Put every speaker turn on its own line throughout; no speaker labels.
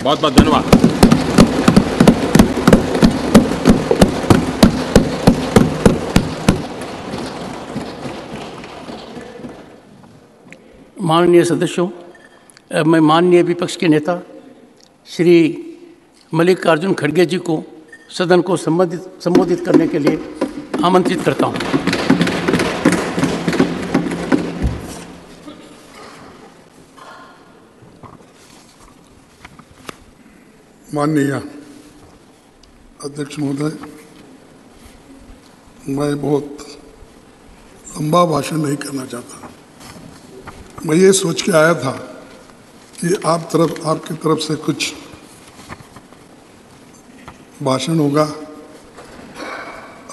बहुत बहुत धन्यवाद।
माननीय सदस्यों, मैं माननीय विपक्ष के नेता श्री मल्लिकार्जुन खड़गे जी को सदन को संबोधित करने के लिए आमंत्रित करता हूं।
माननीय अध्यक्ष महोदय, मैं बहुत लंबा भाषण नहीं करना चाहता। मैं ये सोच के आया था कि आपकी तरफ से कुछ भाषण होगा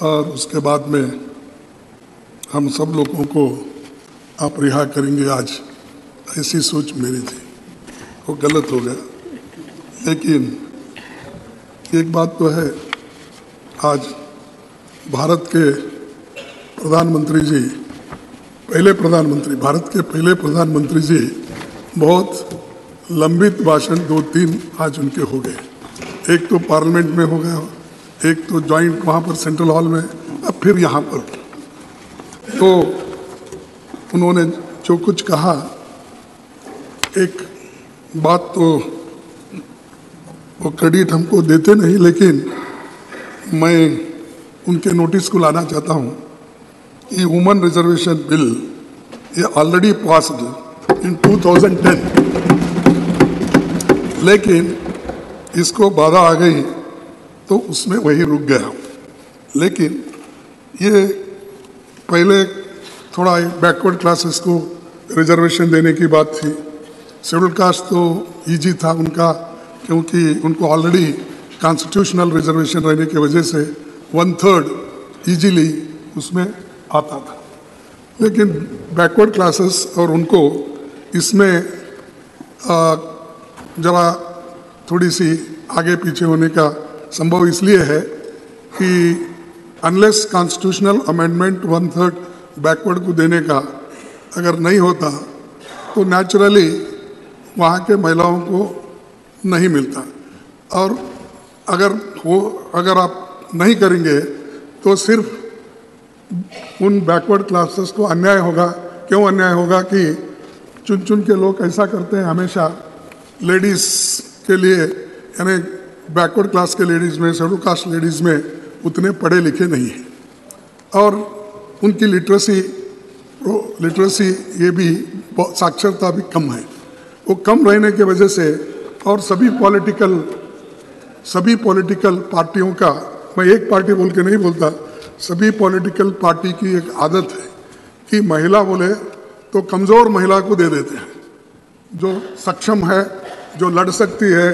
और उसके बाद में हम सब लोगों को आप रिहा करेंगे। आज ऐसी सोच मेरी थी, वो गलत हो गया। लेकिन एक बात तो है, आज भारत के प्रधानमंत्री जी, भारत के पहले प्रधानमंत्री जी बहुत लंबित भाषण 2-3 आज उनके हो गए। एक तो पार्लियामेंट में हो गया, एक तो जॉइंट वहाँ पर सेंट्रल हॉल में, अब फिर यहाँ पर। तो उन्होंने जो कुछ कहा, एक बात तो वो क्रेडिट हमको देते नहीं, लेकिन मैं उनके नोटिस को लाना चाहता हूँ कि वुमेन रिजर्वेशन बिल ये ऑलरेडी पास्ड इन 2010, लेकिन इसको बाधा आ गई तो उसमें वही रुक गया। लेकिन ये पहले थोड़ा बैकवर्ड क्लासेस को रिजर्वेशन देने की बात थी। शेड्यूल कास्ट तो इजी था उनका, क्योंकि उनको ऑलरेडी कॉन्स्टिट्यूशनल रिजर्वेशन रहने की वजह से 1/3 इजीली उसमें आता था। लेकिन बैकवर्ड क्लासेस और उनको इसमें जरा थोड़ी सी आगे पीछे होने का संभव इसलिए है कि अनलेस कॉन्स्टिट्यूशनल अमेंडमेंट 1/3 बैकवर्ड को देने का अगर नहीं होता तो नेचुरली वहाँ के महिलाओं को नहीं मिलता। और अगर आप नहीं करेंगे तो सिर्फ उन बैकवर्ड क्लासेस को अन्याय होगा। क्यों अन्याय होगा कि चुन चुन के लोग ऐसा करते हैं, हमेशा लेडीज़ के लिए, यानी बैकवर्ड क्लास के लेडीज़ में, शेड्यूल कास्ट लेडीज़ में उतने पढ़े लिखे नहीं हैं और उनकी लिटरेसी ये भी साक्षरता भी कम है। वो कम रहने की वजह से और सभी पॉलिटिकल पार्टियों का, मैं एक पार्टी बोल के नहीं बोलता, सभी पॉलिटिकल पार्टी की एक आदत है कि महिला बोले तो कमज़ोर महिला को दे देते हैं, जो सक्षम है, जो लड़ सकती है।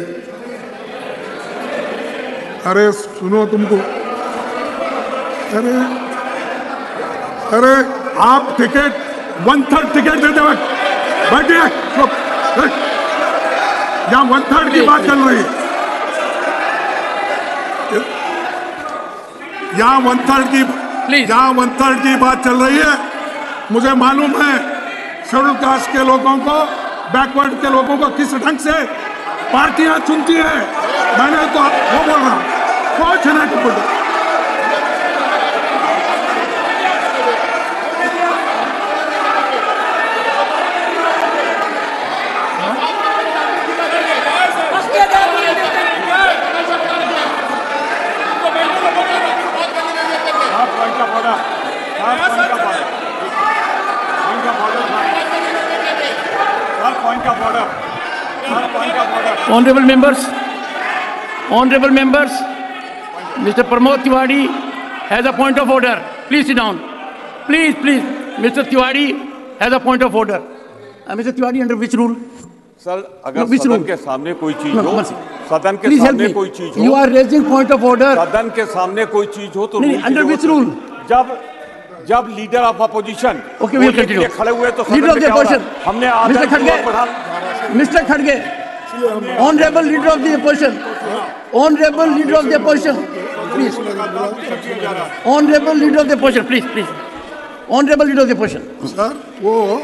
अरे सुनो, तुमको अरे आप टिकट 1/3 टिकट दे दे, बैठिए। यहाँ 1/3 की बात चल रही है, यहाँ 1/3 की बात चल रही है। मुझे मालूम है शेड्यूल कास्ट के लोगों को, बैकवर्ड के लोगों को किस ढंग से पार्टियां चुनती है। मैंने तो वो बोल रहा हूँ, कुछ नहीं।
Honorable members, Mr. Pramod Tiwari has a point of order. Please sit down. Please, Mr. Tiwari has a point of order. Mr. Tiwari, under which rule?
Sir, अगर सदन के सामने कोई चीज हो, सदन के सामने कोई चीज हो,
you are raising point of order.
सदन के सामने कोई चीज हो तो
under which rule?
जब लीडर ऑफ अपोजिशन
खड़े
हुए तो
लीडर ऑफ द अपोजिशन
हमने
मिस्टर खड़गे, honourable leader of the opposition, honourable leader of the opposition, please, honourable leader of the opposition, please, honourable leader of the opposition.
Sir, वो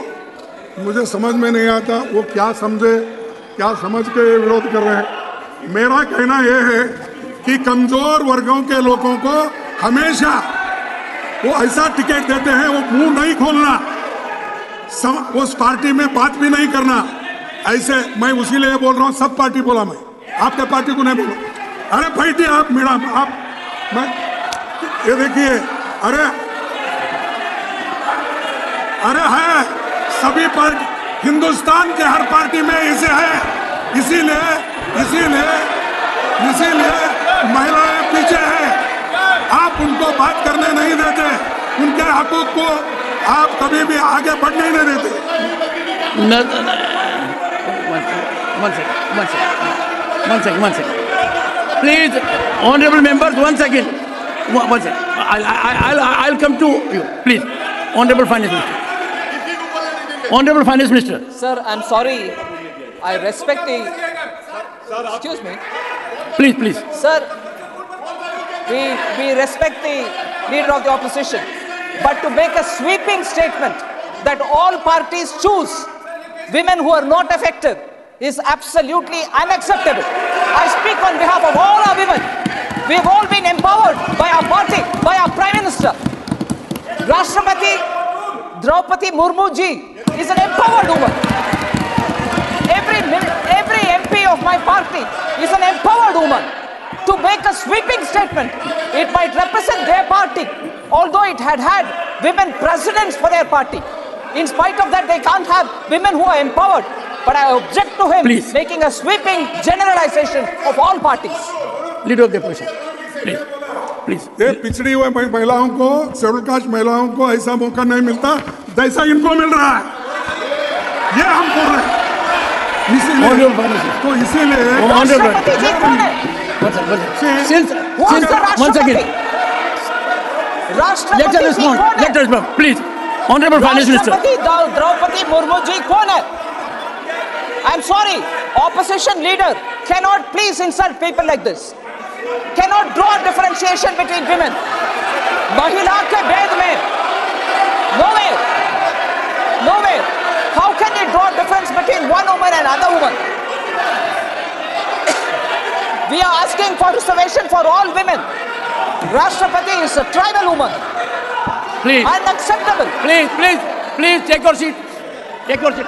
मुझे समझ में नहीं आता, वो क्या समझ के विरोध कर रहे हैं। मेरा कहना यह है कि कमजोर वर्गों के लोगों को हमेशा वो ऐसा टिकट देते हैं, वो मुंह नहीं खोलना, उस पार्टी में बात भी नहीं करना। ऐसे मैं उसी लिए बोल रहा हूँ, सब पार्टी बोला, मैं आपके पार्टी को नहीं बोला। अरे बैठिए आप मैडम, आप मैं ये देखिए, अरे है सभी पार्टी, हिंदुस्तान के हर पार्टी में इसे है, इसीलिए महिलाएं पीछे है। आप उनको बात करने नहीं देते, उनके हकूक को आप कभी भी आगे बढ़ने नहीं देते।
One second. Please, honorable members, 1 second. One second. I'll come to you. Please, honorable finance minister. Honorable finance minister.
Sir, I'm sorry. I respect the. Excuse me.
Please.
Sir, we respect the leader of the opposition, but to make a sweeping statement that all parties choose women who are not affected is absolutely unacceptable. I speak on behalf of all our women. We've all been empowered by our party, by our Prime Minister. Rashtrapati Draupadi Murmu ji is an empowered woman. Every MP of my party is an empowered woman. To make a sweeping statement, it might represent their party, although it had women presidents for their party. In spite of that, they can't have women who are empowered. But I object to him making a sweeping generalization of all parties.
Leader of the opposition, please.
ये पिछड़ी हुए महिलाओं को, schedule caste महिलाओं को ऐसा मौका नहीं मिलता जैसा इनको मिल रहा है, ये हम बोल रहे हैं। इसीलिए
राष्ट्रपति जी कौन है?
Once again.
राष्ट्रपति जी कौन है?
Let us respond, please. Honorable Finance Minister.
राष्ट्रपति द्रौपदी मुर्मू जी कौन है? I'm sorry, opposition leader cannot please insult people like this. Cannot draw differentiation between women. महिला के भेद में, nowhere. How can you draw difference between one woman and another woman? We are asking for reservation for all women. Rashtrapati is a tribal woman.
Please.
Unacceptable.
Please, take your seat. Take your seat.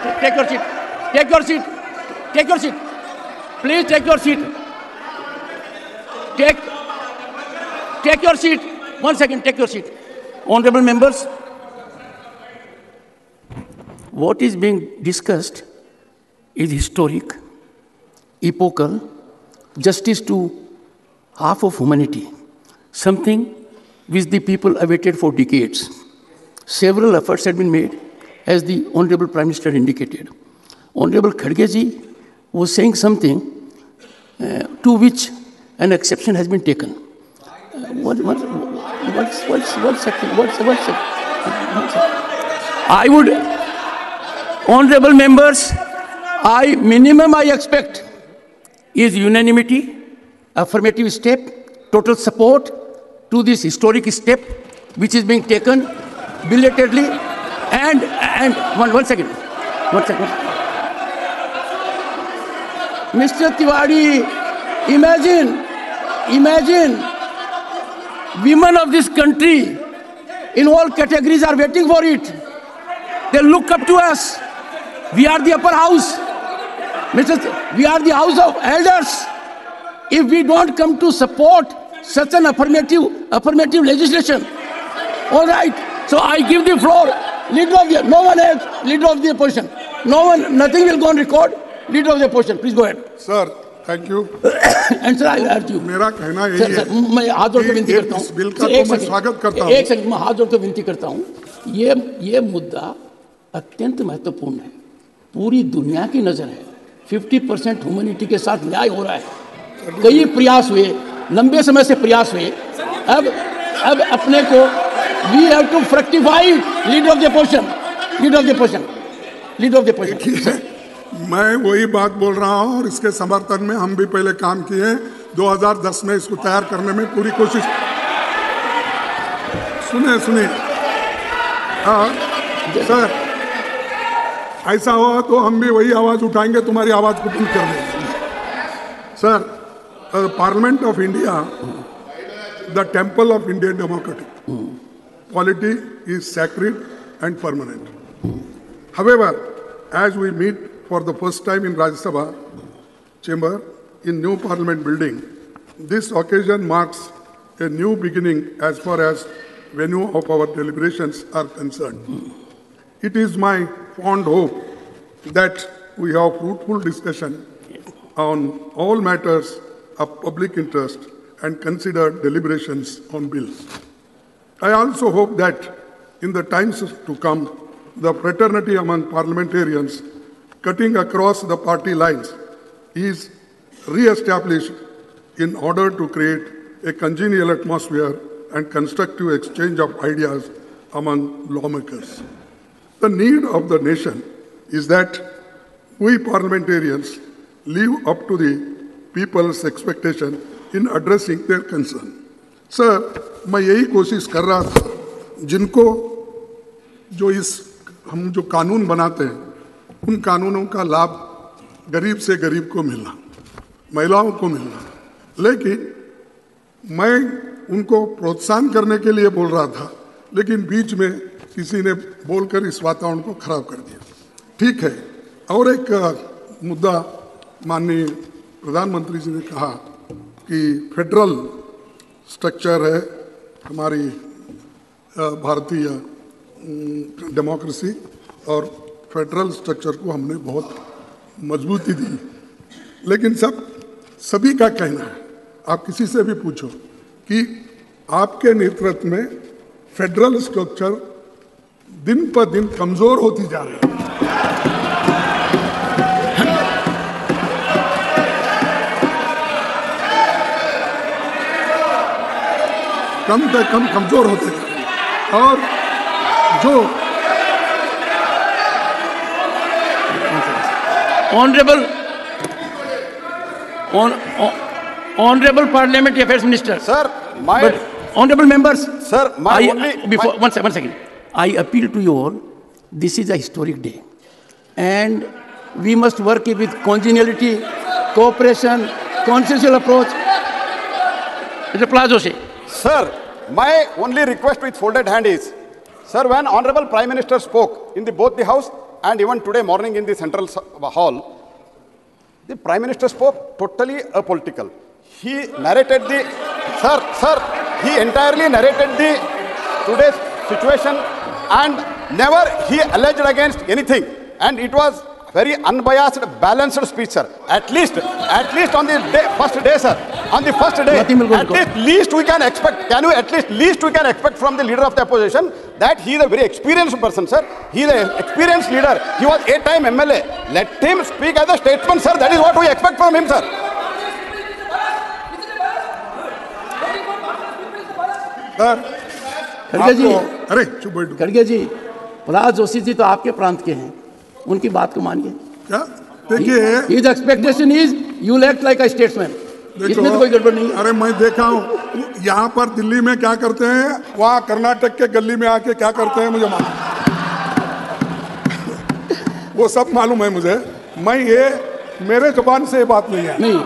Please take your seat. Take your seat. 1 second, take your seat. Honorable members, what is being discussed is historic, epochal, justice to half of humanity, something which the people awaited for decades. Several efforts had been made, as the Honorable Prime Minister indicated. Honorable Khadge ji was saying something to which an exception has been taken. One second. I would, honorable members, minimum I expect is unanimity, affirmative step, total support to this historic step which is being taken belatedly. And one second. Mr. Tiwari, imagine women of this country in all categories are waiting for it. They look up to us. We are the upper house. We are the house of elders. If we don't come to support such an affirmative legislation, all right. So I give the floor. No one else. Leader of the opposition. Nothing will go on record. Leader of the opposition, please go ahead.
Sir, thank you.
And sir, I urge you.
मेरा कहना यही है।
मैं हाथ जोड़ के विनती करता हूँ।
बिल का तो मैं स्वागत करता हूँ।
एक सेकंड, मैं हाथ जोड़ के विनती करता हूँ। ये मुद्दा अत्यंत महत्वपूर्ण है। पूरी दुनिया की नजर है। 50% ह्यूमैनिटी के साथ न्याय हो रहा है। कई प्रयास हुए, लंबे समय से प्रयास हुए। अब अपने को we have to fructify leader of the opposition.
मैं वही बात बोल रहा हूँ और इसके समर्थन में हम भी पहले काम किए। 2010 में इसको तैयार करने में पूरी कोशिश। सुनिए सर, ऐसा हुआ तो हम भी वही आवाज उठाएंगे, तुम्हारी आवाज को बंद कर देंगे। Sir, Parliament of India, the temple of Indian democracy. Polity is sacred and permanent. However, as we meet for the first time in Rajya Sabha chamber in new Parliament building, this occasion marks a new beginning as far as venue of our deliberations are concerned. It is my fond hope that we have fruitful discussion on all matters of public interest and consider deliberations on bills. I also hope that in the times to come, the fraternity among parliamentarians cutting across the party lines is re-established in order to create a congenial atmosphere and constructive exchange of ideas among lawmakers. The need of the nation is that we parliamentarians live up to the people's expectation in addressing their concern. Sir, मैं यही कोशिश कर रहा था, जिनको हम जो कानून बनाते हैं, उन कानूनों का लाभ गरीब से गरीब को मिलना, महिलाओं को मिलना, लेकिन मैं उनको प्रोत्साहन करने के लिए बोल रहा था, लेकिन बीच में किसी ने बोलकर इस वातावरण को खराब कर दिया। ठीक है, और एक मुद्दा माननीय प्रधानमंत्री जी ने कहा कि फेडरल स्ट्रक्चर है हमारी भारतीय डेमोक्रेसी, और फेडरल स्ट्रक्चर को हमने बहुत मजबूती दी, लेकिन सभी का कहना है, आप किसी से भी पूछो कि आपके नेतृत्व में फेडरल स्ट्रक्चर दिन पर दिन कमजोर होती जा रही है। कम से कम कमजोर होते हैं, और जो
Honorable Parliamentary Affairs Minister.
Sir,
honorable members.
Sir,
one second. I appeal to you all. This is a historic day, and we must work it with congeniality, cooperation, consensual approach. Mr. Plazo say.
Sir, my only request with folded hand is, sir, when Honorable Prime Minister spoke in both the House and even today morning in the Central Hall, the Prime Minister spoke totally apolitical. He narrated he entirely narrated the today's situation and never he alleged against anything. And it was very unbiased, balanced speech, sir. At least on the first day, sir. On the first day, at least we can expect. Can we at least we can expect from the leader of the opposition that he is a very experienced person, sir. He is an experienced leader. He was 8-time MLA. Let him speak as a statesman, sir. That is what we expect from him, sir.
खड़गे जी, प्रहलाद जोशी जी तो आपके प्रांत के हैं, उनकी बात को मानिए।
क्या देखिए,
his expectation is you will act like a statesman. इसमें तो कोई गड़बड़ नहीं है।
अरे मैं देखा हूँ यहाँ पर दिल्ली में क्या करते हैं, वहाँ कर्नाटक के गली में आके क्या करते हैं मुझे मालूम, वो सब मालूम है मुझे। मैं ये मेरे जुबान से ये बात नहीं है, नहीं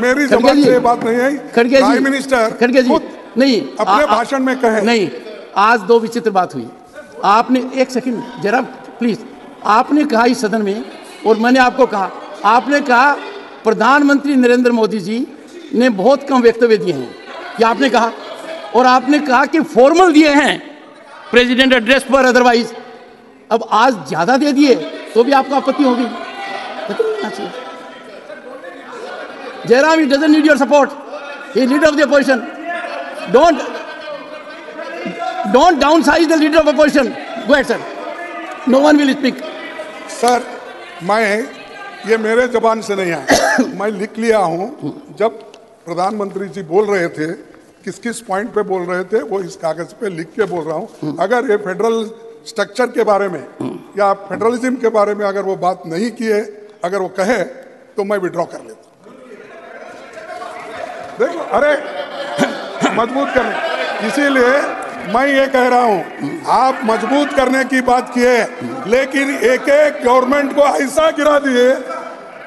मेरी जुबान से ये बात नहीं है। प्राइम मिनिस्टर खड़गे जी नहीं अपने भाषण में कहे
नहीं। आज दो विचित्र बात हुई। आपने एक सेकंड जरा प्लीज, आपने कहा इस सदन में, और मैंने आपको कहा, आपने कहा प्रधानमंत्री नरेंद्र मोदी जी ने बहुत कम वक्तव्य दिए हैं, ये आपने कहा, और आपने कहा कि फॉर्मल दिए हैं प्रेसिडेंट एड्रेस पर, अदरवाइज अब आज ज्यादा दे दिए तो भी आपको आपत्ति होगी। Jairam, he doesn't need your support. He is leader of the opposition. Don't downsize the leader of opposition. Go ahead, sir. No one will speak.
Sir, मैं ये मेरे जबान से नहीं आया, मैं लिख लिया हूँ। जब प्रधानमंत्री जी बोल रहे थे, किस किस पॉइंट पे बोल रहे थे, वो इस कागज पे लिख के बोल रहा हूँ। अगर ये फेडरल स्ट्रक्चर के बारे में या फेडरलिज्म के बारे में अगर वो बात नहीं किए, अगर वो कहे तो मैं विड्रॉ कर लेता। देखो, अरे मजबूत करने, इसीलिए मैं ये कह रहा हूं, आप मजबूत करने की बात किए, लेकिन एक एक गवर्नमेंट को ऐसा गिरा दिए,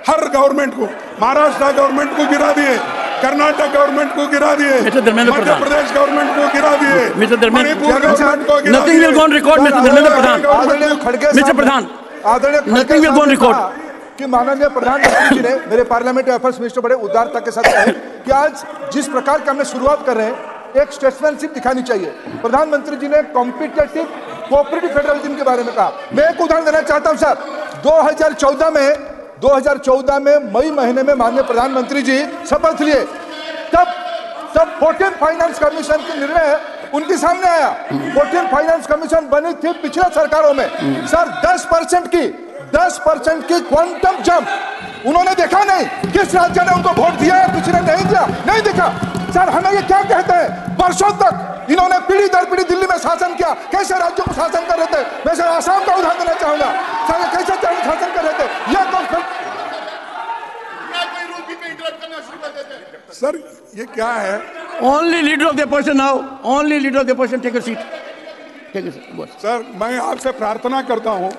हर गवर्नमेंट को, महाराष्ट्र गवर्नमेंट को गिरा दिए, कर्नाटक गवर्नमेंट को गिरा दिए, मध्य प्रदेश गवर्नमेंट को गिरा दिए, मणिपुर गवर्नमेंट को गिरा दिए।
Nothing will go on record, Mr. Dharmendra Pradhan. Mr. Pradhan, nothing will go on record.
कि माननीय प्रधानमंत्री जी ने मेरे पार्लियामेंट्री अफेयर्स मिनिस्टर बड़े उदारता के साथ कहा कि आज जिस प्रकार की हमने शुरुआत कर रहे हैं, एक स्टेट्समैनशिप दिखानी चाहिए। प्रधानमंत्री जी ने कॉम्पिटिटिव कोऑपरेटिव फेडरलिज्म के बारे में कहा। मैं एक उदाहरण देना चाहता हूं सर। 2014 में मई महीने में माननीय प्रधानमंत्री जी शपथ लिए, तब 14th फाइनेंस कमीशन की निर्णय उनके सामने आया। 14th फाइनेंस कमीशन बनी थी पिछले सरकारों में सर। 10% की क्वांटम जंप उन्होंने देखा नहीं। किस राज्य ने उनको वोट दिया है, किसी ने नहीं दिया, नहीं देखा सर। हमें ये क्या कहते हैं, वर्षों तक इन्होंने पीढ़ी दर पीढ़ी दिल्ली में शासन किया। कैसे राज्यों को शासन कर रहे थे? मैं सर आसाम का उदाहरण देना चाहूंगा सर, कैसे शासन कर रहे थे ये तो
सर ये क्या है?
Only leader of the opposition now. Only leader of the opposition. Take a seat. Take a seat.
Sir मैं आपसे प्रार्थना करता हूं,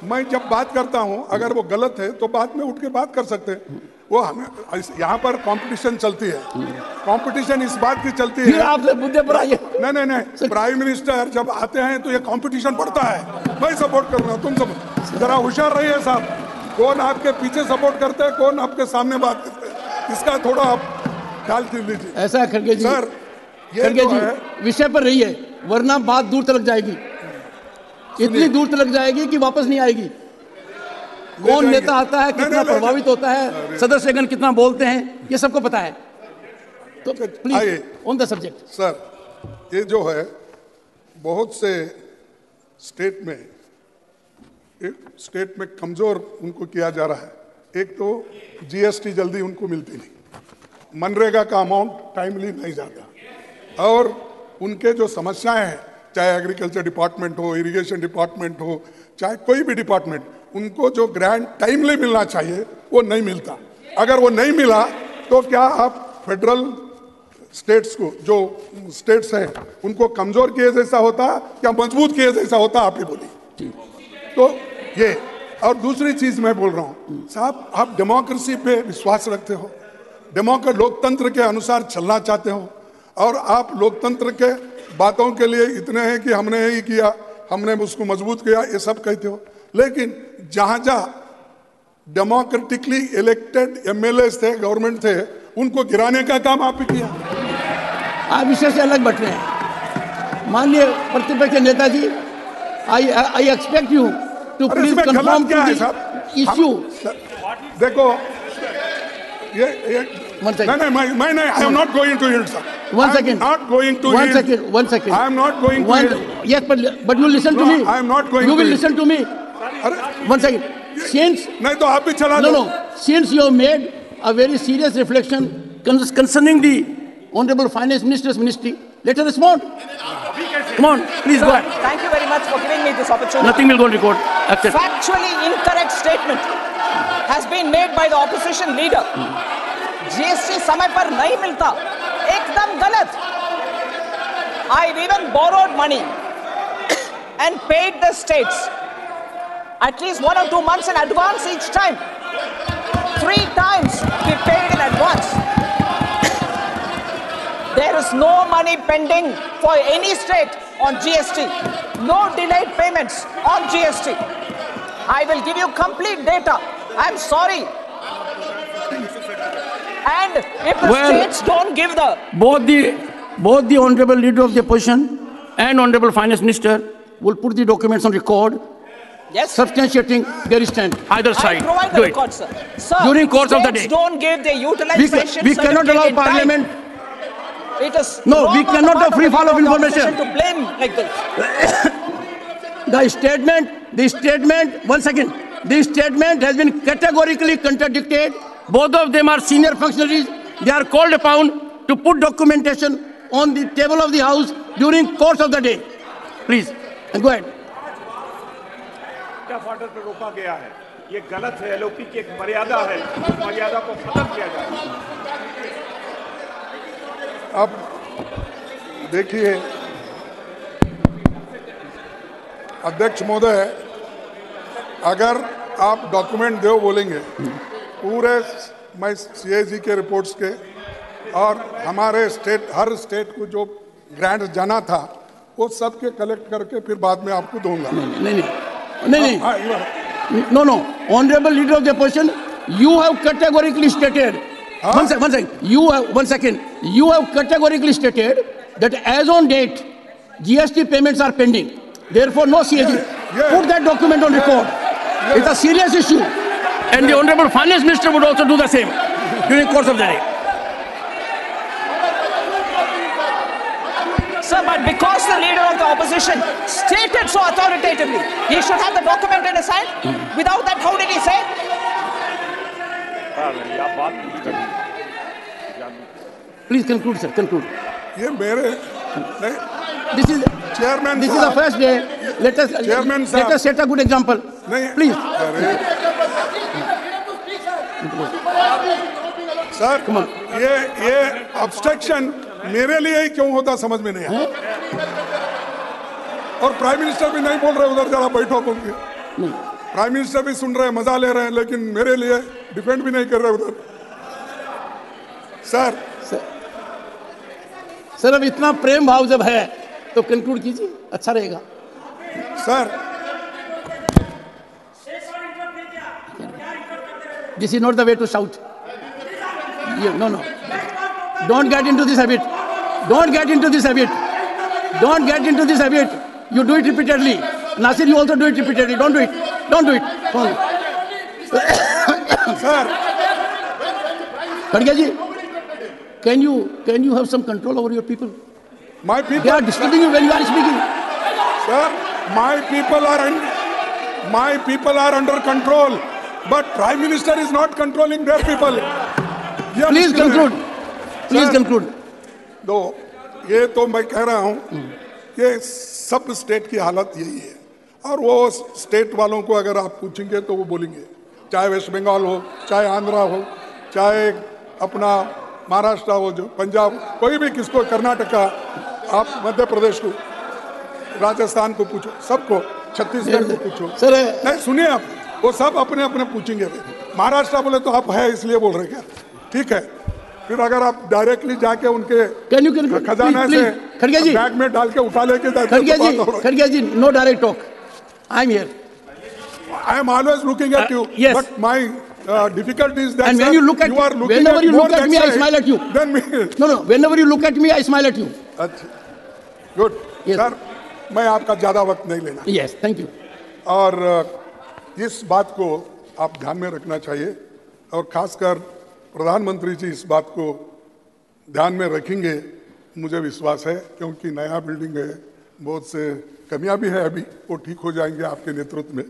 मैं जब बात करता हूं अगर वो गलत है तो बाद में उठ के बात कर सकते हैं। वो हमें यहाँ पर कंपटीशन चलती है, कंपटीशन इस बात की चलती है।
आपसे मुद्दे पर आइए।
नहीं, प्राइम मिनिस्टर जब आते हैं तो ये कंपटीशन बढ़ता है। मैं सपोर्ट कर रहा हूँ, तुम सब जरा होशियार रहिए साहब। कौन आपके पीछे सपोर्ट करते हैं, कौन आपके सामने बात करते हैं, इसका थोड़ा आप ख्याल लीजिए।
ऐसा है खड़गे जी,
सर
खड़गे जी विषय पर रहिए, वरना बात दूर तक जाएगी, इतनी दूर तक जाएगी कि वापस नहीं आएगी। कौन नेता आता है, कितना प्रभावित होता है, सदस्यगण कितना बोलते हैं, ये सबको पता है। तो please on the subject.
Sir ये जो है बहुत से स्टेट में कमजोर उनको किया जा रहा है। एक तो जीएसटी जल्दी उनको मिलती नहीं, मनरेगा का अमाउंट टाइमली नहीं जाता, और उनके जो समस्याएं हैं, चाहे एग्रीकल्चर डिपार्टमेंट हो, इरिगेशन डिपार्टमेंट हो, चाहे कोई भी डिपार्टमेंट, उनको जो ग्रांट टाइमली मिलना चाहिए वो नहीं मिलता। अगर वो नहीं मिला तो क्या आप फेडरल स्टेट्स को, जो स्टेट्स हैं उनको कमजोर किए जैसा होता या मजबूत किए जैसा होता, आप ही बोलिए। तो ये, और दूसरी चीज मैं बोल रहा हूँ साहब, आप डेमोक्रेसी पे विश्वास रखते हो, लोकतंत्र के अनुसार चलना चाहते हो, और आप लोकतंत्र के बातों के लिए इतने हैं कि हमने ही किया, हमने उसको मजबूत किया, ये सब कहते हो। लेकिन जहां जहां डेमोक्रेटिकली इलेक्टेड एमएलए थे, गवर्नमेंट थे, उनको गिराने का काम आप ही किया।
आप विषय से अलग बैठ रहे हैं। माननीय प्रतिपक्ष नेताजी, I expect you to please confirm to the issue.
देखो ये नहीं, मैं नहीं, I am not going to hit sir.
One second.
Not going to
One
yield.
second. One second.
I am not going to yield.
Yes, but you listen to me.
I am not going.
You will
to
listen to me. One second. Since
नहीं तो आप भी चला दो।
No. Since you have made a very serious reflection concerning the Honorable Finance Minister's ministry, let us respond. Come on, please go ahead.
Thank you very much for giving me this opportunity.
Nothing will go on record. Accept.
Factually incorrect statement has been made by the opposition leader. GST समय पर नहीं मिलता, एकदम गलत. I even borrowed money and paid the states at least 1 or 2 months in advance each time. 3 times we paid in advance. There is no money pending for any state on GST. No delayed payments on GST. I will give you complete data. I am sorry. And if the states don't give the...
Both the Honorable Leader of the Opposition and Honorable Finance Minister will put the documents on record,
Yes.
substantiating their stand, either side.
I provide the record, sir. Sir,
During course of the day.
states don't give their utilization
We cannot allow
certificate in time.
Parliament.
It is
No,
wrong
we
on the
cannot
part
have
of
free
the
fall of
leader the
information.
opposition to blame like this.
The statement, 1 second. The statement has been categorically contradicted. Both of them are senior functionaries. They are called upon to put documentation on the table of the House during course of the day. Please, go ahead.
Order पर रोका गया है, ये गलत है। LOP की एक मर्यादा है, मर्यादा को खत्म किया जाए।
अब देखिए अध्यक्ष महोदय, अगर आप डॉक्यूमेंट दो बोलेंगे, पूरे मैं सीएजी के रिपोर्ट्स के और हमारे स्टेट, हर स्टेट को जो ग्रांट जाना था वो सब के कलेक्ट करके फिर बाद में आपको दूंगा।
नहीं, no. Honorable Leader of the Opposition, you have categorically stated. One second. You have categorically stated that as on date, GST payments are pending. Therefore, no CAG. Put that document on record. It's a serious issue, and the Honorable Finance Minister would also do the same during the course of the day.
Sir, but because the leader of the opposition stated so authoritatively, he should have the document in his hand. Without that, how did he say?
Please conclude, sir. Conclude.
ये मेरे
This is
chairman,
this is the first day. Let us set a good example. Please.
Sir, ये obstruction मेरे लिए ही क्यों होता समझ में नहीं आया। और प्राइम मिनिस्टर भी नहीं बोल रहे उधर, जरा बैठो बोल के। प्राइम मिनिस्टर भी सुन रहे हैं, मजा ले रहे हैं, लेकिन मेरे लिए डिफेंड भी नहीं कर रहे उधर।
सर अब इतना प्रेम भाव जब है तो कंक्लूड कीजिए, अच्छा रहेगा।
Sir,
this is not the way to shout. No. Don't get into this habit. Don't get into this habit. You do it repeatedly. Nasir, you also do it repeatedly. Don't do it. Come on.
Sir.
Khadge ji, can you have some control over your people?
My people.
They are disturbing you when you are speaking.
Sir, my people are under control, but Prime Minister is not controlling their people.
Please conclude.
तो ये तो मैं कह रहा हूँ कि सब state की हालत यही है, और वो स्टेट वालों को अगर आप पूछेंगे तो वो बोलेंगे, चाहे वेस्ट बंगाल हो, चाहे आंध्रा हो, चाहे अपना महाराष्ट्र हो, जो पंजाब, कोई भी, किसको, कर्नाटका, आप मध्य प्रदेश को, राजस्थान को पूछो, सबको, छत्तीसगढ़ को पूछो। नहीं सुनिए, आप वो सब अपने अपने पूछेंगे। महाराष्ट्र बोले तो आप है इसलिए बोल रहे क्या? ठीक है, फिर अगर आप डायरेक्टली जाके उनके खजाना से बैग में डाल के उठा लेके
खड़गे ji, no direct talk. I am here.
I am always looking at you.
Yes.
But my difficulty is that
and when you look at whenever you look at me, I smile at you.
Then me.
No. Whenever you look at me, I smile at you.
अच्छा. Good.
Yes.
Sir, मैं आपका ज्यादा वक्त नहीं लेना.
Yes. Thank you.
और इस बात को आप ध्यान में रखना चाहिए, और खासकर प्रधानमंत्री जी इस बात को ध्यान में रखेंगे, मुझे विश्वास है, क्योंकि नया बिल्डिंग है, बहुत से कमियां भी है, अभी वो ठीक हो जाएंगे आपके नेतृत्व में,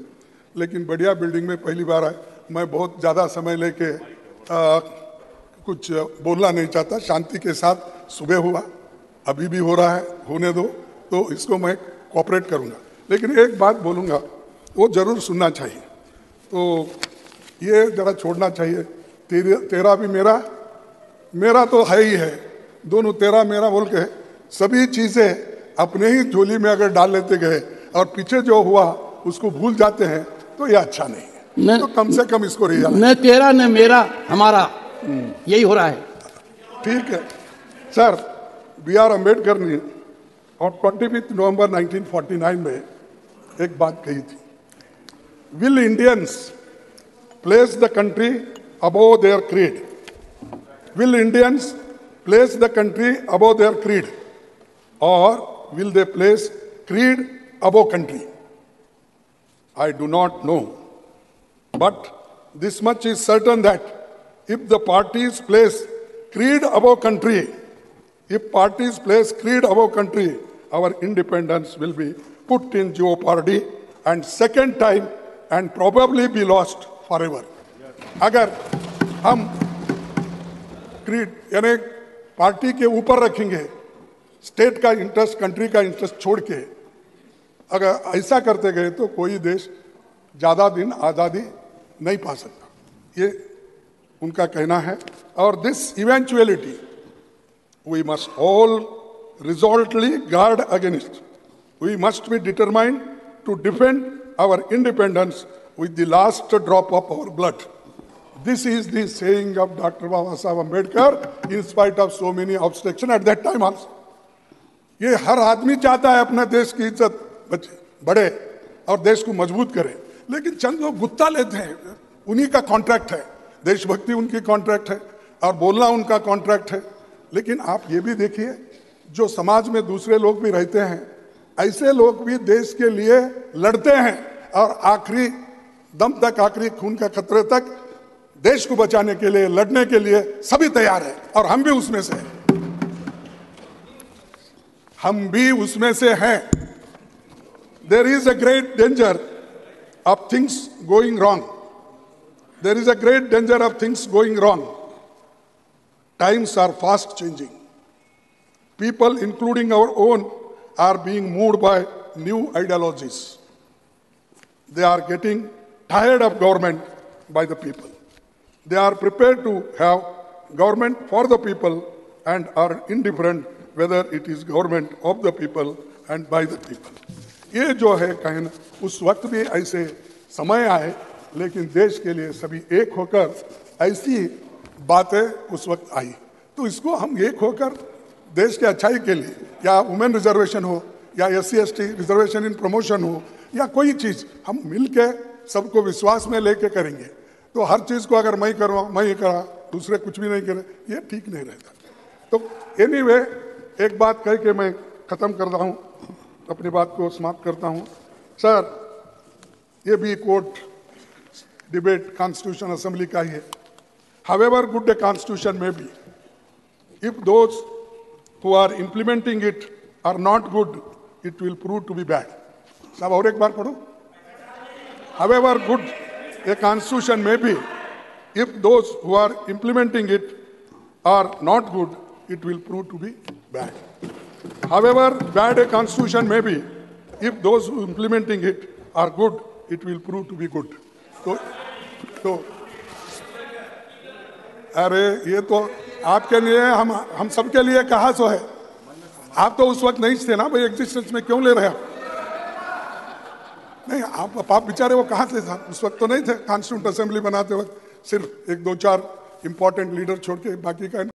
लेकिन बढ़िया बिल्डिंग में पहली बार आए. मैं बहुत ज़्यादा समय लेके कुछ बोलना नहीं चाहता, शांति के साथ सुबह हुआ, अभी भी हो रहा है, होने दो, तो इसको मैं कोऑपरेट करूँगा. लेकिन एक बात बोलूँगा, वो ज़रूर सुनना चाहिए, तो ये ज़रा छोड़ना चाहिए. तेरा भी मेरा तो है ही है, दोनों तेरा मेरा बोल के सभी चीज़ें अपने ही झोली में अगर डाल लेते गए और पीछे जो हुआ उसको भूल जाते हैं, तो ये अच्छा नहीं है. तो कम से कम इसको रिया,
न तेरा न मेरा, हमारा, यही हो रहा है.
ठीक है सर. B.R. अम्बेडकर ने और 25 नवंबर 1949 में एक बात कही थी, will Indians place the country above their creed? Will Indians place the country above their creed, or will they place creed above country? I do not know. But this much is certain, that if the parties place creed above country, our independence will be put in jeopardy, and second time, and probably be lost forever. अगर हम creed यानी party के ऊपर रखेंगे, state का interest, country का interest छोड़ के अगर ऐसा करते गए, तो कोई देश ज़्यादा दिन आज़ादी नहीं पा सकता. ये उनका कहना है. और this eventuality we must all resolutely guard against. We must be determined to defend our independence with the last drop of our blood. This is the saying of Dr. Baba Saheb Ambedkar in spite of so many obstructions at that time also. ये हर आदमी चाहता है अपना देश की इज्जत बढ़े और देश को मजबूत करे, लेकिन चंद लोग गुत्ता लेते हैं, उन्हीं का कॉन्ट्रैक्ट है, देशभक्ति उनकी कॉन्ट्रैक्ट है और बोलना उनका कॉन्ट्रैक्ट है। लेकिन आप ये भी देखिए, जो समाज में दूसरे लोग भी रहते हैं, ऐसे लोग भी देश के लिए लड़ते हैं और आखिरी दम तक, आखिरी खून का खतरे तक देश को बचाने के लिए, लड़ने के लिए सभी तैयार है, और हम भी उसमें से हैं। हम भी उसमें से हैं। There is a great danger of things going wrong. There is a great danger of things going wrong. Times are fast changing. People, including our own, are being moved by new ideologies. They are getting tired of government by the people. They are prepared to have government for the people and are indifferent whether it is government of the people and by the people. ये जो है कहना, उस वक्त भी ऐसे समय आए, लेकिन देश के लिए सभी एक होकर ऐसी बातें उस वक्त आई। तो इसको हम एक होकर देश के अच्छाई के लिए, या वुमेन रिजर्वेशन हो, या SC/ST रिजर्वेशन इन प्रमोशन हो, या कोई चीज़, हम मिल के सबको विश्वास में लेके करेंगे। तो हर चीज़ को अगर मैं करवाऊँ, मैं ही करा, दूसरे कुछ भी नहीं करे, ये ठीक नहीं रहता। तो एनीवे, एक बात कह के मैं ख़त्म कर रहा हूँ, अपनी बात को समाप्त करता हूँ। सर, ये भी कोर्ट डिबेट कॉन्स्टिट्यूशन असेंबली का ही है। However good a constitution may be, if those who are implementing it are not good, it will prove to be bad. साहब और एक बार पढ़ो। However good a constitution may be, if those who are implementing it are not good, it will prove to be bad. However bad a constitution may be, if those who are implementing it are good, it will prove to be good. तो अरे ये तो आपके लिए, हम सबके लिए कहा सो है। आप तो उस वक्त नहीं थे ना भाई, एग्जिस्टेंस में क्यों ले रहे हैं? नहीं, आप बेचारे वो कहाँ थे साहब? उस वक्त तो नहीं थे। कॉन्स्टिट्यूंट असेंबली बनाते वक्त सिर्फ 1 2 4 इंपॉर्टेंट लीडर छोड़ के बाकी का